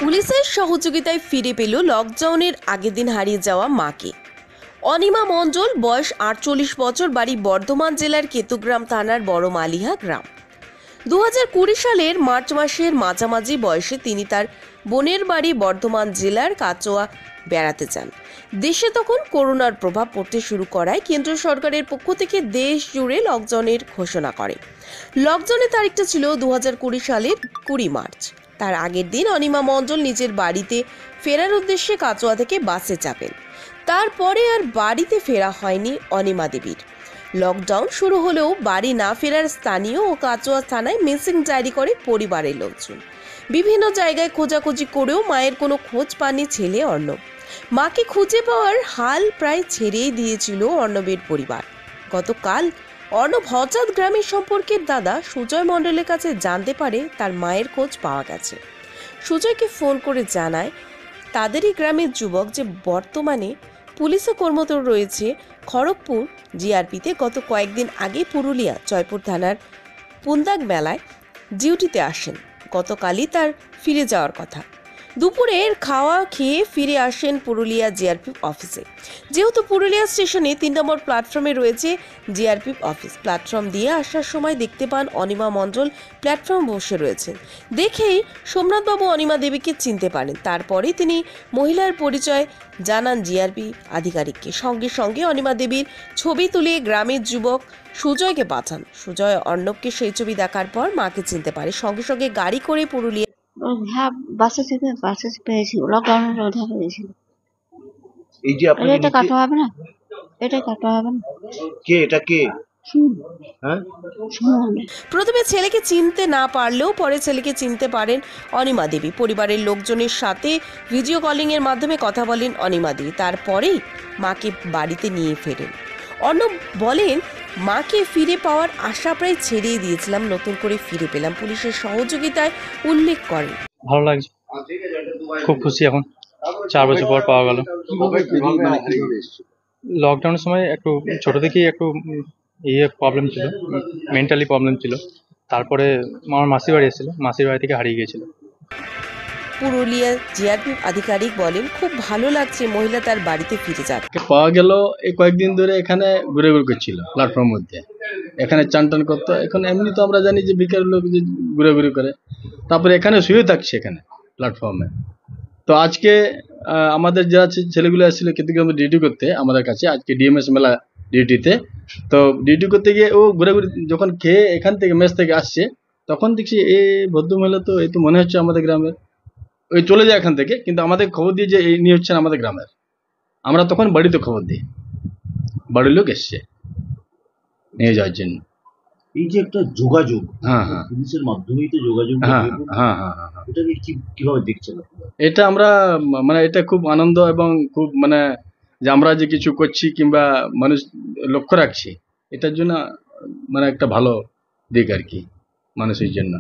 পুলিশের সহযোগিতায় ফিরে পেল লকডাউনের আগের দিন হারিয়ে যাওয়া মাকে। অনিমা মণ্ডল, বয়স 48 বছর, বাড়ি বর্ধমান জেলার কেতুগ্রাম থানার বড় মালিহা গ্রাম। 2020 সালের মার্চ মাসের মাঝামাঝি বয়সে তিনি তার বোনের বাড়ি বর্ধমান জেলার কাচোয়া বেড়াতে যান। দেশে তখন করোনার প্রভাব পড়তে শুরু করায় কেন্দ্র সরকারের পক্ষ থেকে দেশ জুড়ে লকডাউনের ঘোষণা করে। লকডাউনের তারিখটা ছিল 2020 সালের 20 মার্চ। তার আগের দিন অনিমা মণ্ডল নিজের বাড়িতে ফেরার উদ্দেশ্যে কাচোয়া থেকে বাসে চাপেন। তারপরে আর বাড়িতে ফেরা হয়নি অনিমা দেবীর। লকডাউন শুরু হলেও বাড়ি না ফেরার স্থানীয় ও কাচোয়া থানায় মিসিং জারি করে পরিবারের লোকজন। বিভিন্ন জায়গায় খোঁজাখুঁজি করেও মায়ের কোনো খোঁজ পাননি ছেলে অর্ণব। মাকে খুঁজে পাওয়ার হাল প্রায় ছেড়েই দিয়েছিল অর্ণবের পরিবার। গতকাল অর্ণব হঠাৎ গ্রামের সম্পর্কের দাদা সুজয় মণ্ডলের কাছে জানতে পারে তার মায়ের খোঁজ পাওয়া গেছে। সুজয়কে ফোন করে জানায় তাদেরই গ্রামের যুবক যে বর্তমানে পুলিশে কর্মরত রয়েছে খড়গপুর জিআরপিতে, গত কয়েকদিন আগে পুরুলিয়া জয়পুর থানার পুন্দাক মেলায় ডিউটিতে আসেন। গতকালই তার ফিরে যাওয়ার কথা। দুপুরের খাওয়া খেয়ে ফিরে আসেন পুরুলিয়া জিআরপি অফিসে। যেহেতু পুরুলিয়া স্টেশনে 3 নম্বর প্ল্যাটফর্মে রয়েছে জিআরপি অফিস, প্ল্যাটফর্ম দিয়ে আসার সময় দেখতে পান অনিমা মণ্ডল প্ল্যাটফর্ম বসে রয়েছেন। দেখেই সোমনাথবাবু অনিমা দেবীকে চিনতে পারেন। তারপরে তিনি মহিলার পরিচয় জানান জিআরপি আধিকারিককে। সঙ্গে সঙ্গে অনিমা দেবীর ছবি তুলে গ্রামের যুবক সুজয়কে পাঠান। সুজয় অর্ণবকে সেই ছবি দেখার পর মাকে চিনতে পারে। সঙ্গে সঙ্গে গাড়ি করে পুরুলিয়া হ্যাঁ, বাসে পেয়েছিল, লকডাউনের মধ্যে পেয়েছিল। এই যে আপনি এটা কাটা হবে না, এটা কাটা হবে না। কে এটা কে? হ্যাঁ, প্রথমে ছেলেকে চিনতে না পারলেও পরে ছেলেকে চিনতে পারেন অনিমা দেবী। পরিবারের লোকজনের সাথে ভিডিও কলিং এর মাধ্যমে কথা বলেন অনিমা দেবী। তারপরেই মাকে বাড়িতে নিয়ে ফেরেন। অর্ণব বলেন, মাকে ফিরে পাওয়ার আশা প্রায় ছেড়েই দিয়েছিলাম, নতুন করে ফিরে পেলাম পুলিশের সহযোগিতায়। উল্লেখ করেন, ভালো লাগছে, খুব খুশি এখন 4 বছর পর পাওয়া গেল। লকডাউনের সময় একটু ছোট থেকেই একটু প্রবলেম ছিল, মেন্টালি প্রবলেম ছিল। তারপরে আমার মাসির বাড়ি এসেছিল, মাসির বাড়ি থেকে হারিয়ে গিয়েছিল। পুরুলিয়া জিআরপি আধিকারিক বলেন, খুব ভালো লাগছে মহিলা তার বাড়িতে ফিরে যাচ্ছে। পাওয়া গেল এই কয়েকদিন ধরে এখানে ঘুরে ঘুরে করছিল প্ল্যাটফর্মের মধ্যে, এখানে চান টান করতো। এখন এমনি তো আমরা জানি যে বিকেলের লোক যে ঘুরে ঘুরে করে, তারপরে এখানে শুয়ে থাকছে এখানে প্ল্যাটফর্মে। তো আজকে আমাদের যারা ছেলেগুলো আসছিল কেতুগ্রামে ডিউটি করতে আমাদের কাছে, আজকে ডিএমএস মেলা ডিউটিতে। তো ডিউটি করতে গিয়ে ও ঘুরে ঘুরে যখন খেয়ে এখান থেকে মেস থেকে আসছে, তখন দেখছি এই ভদ্রমহিলা তো এই তো মনে হচ্ছে আমাদের গ্রামের। ওই চলে যায় এখান থেকে, কিন্তু আমাদের খবর দিয়ে যে এই নিয়ে হচ্ছেন আমাদের গ্রামের। আমরা তখন বাড়িতে খবর দিই, বাড়ির লোক এসছে নিয়ে যাওয়ার জন্য। এই যে একটা যোগাযোগ, হ্যাঁ হ্যাঁ, পুলিশের মাধ্যমেই তো যোগাযোগ, হ্যাঁ হ্যাঁ হ্যাঁ হ্যাঁ, এটাকে কিভাবে দেখছেন? এটা আমরা মানে এটা খুব আনন্দ এবং খুব মানে যে আমরা যে কিছু করছি কিংবা মানুষ লক্ষ্য রাখছি, এটার জন্য মানে একটা ভালো দিক আর কি মানুষের জন্য।